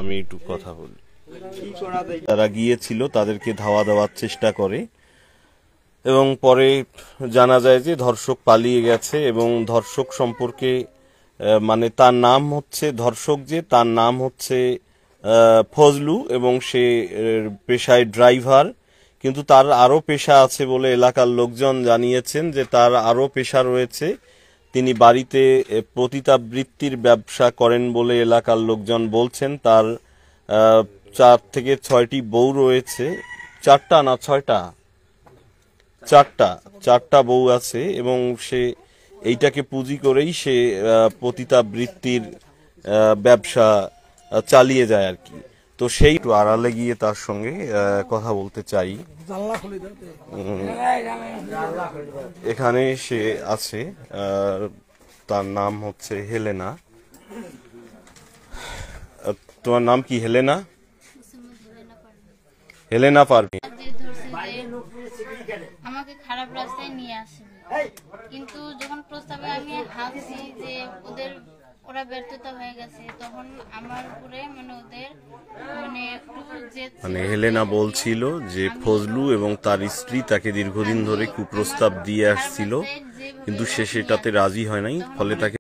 আমি একটু কথা বলি। তারা গিয়েছিল, তাদেরকে ধাওয়া দেওয়ার চেষ্টা করে এবং পরে জানা যায় যে ধর্ষক পালিয়ে গেছে এবং ধর্ষক সম্পর্কে মানে তার নাম হচ্ছে তার নাম হচ্ছে ফজলু এবং সে পেশায় ড্রাইভার, কিন্তু তার আরো পেশা আছে বলে এলাকার লোকজন জানিয়েছেন যে তার আরো পেশা রয়েছে। তিনি বাড়িতে পতিতাবৃত্তির ব্যবসা করেন বলে এলাকার লোকজন বলছেন। তার 4 থেকে 6টি বউ রয়েছে, 4টা না 6টা, 4টা বউ আছে এবং সে এইটাকে পুঁজি করেই সে পতিতাবৃত্তির ব্যবসা চালিয়ে যায় আর কি। তো সেই আড়ালে গিয়ে তার সঙ্গে কথা বলতে চাই। এখানে সে আছে, তার নাম হচ্ছে হেলেনা। তোমার নাম কি? হেলেনা? হেলেনা পারভিন। আমাকে খারাপ রাস্তায় নিয়ে আসবে, কিন্তু যখন প্রস্তাবে আমি হাসছি যে ওরা ব্যর্থতা হয়ে গেছে, তখন আমার উপরে মানে হেলেনা বলছিল যে ফজলু এবং তার স্ত্রী তাকে দীর্ঘদিন ধরে কুপ্রস্তাব দিয়ে আসছিল, কিন্তু সে সেটাতে রাজি হয় নাই, ফলে তাকে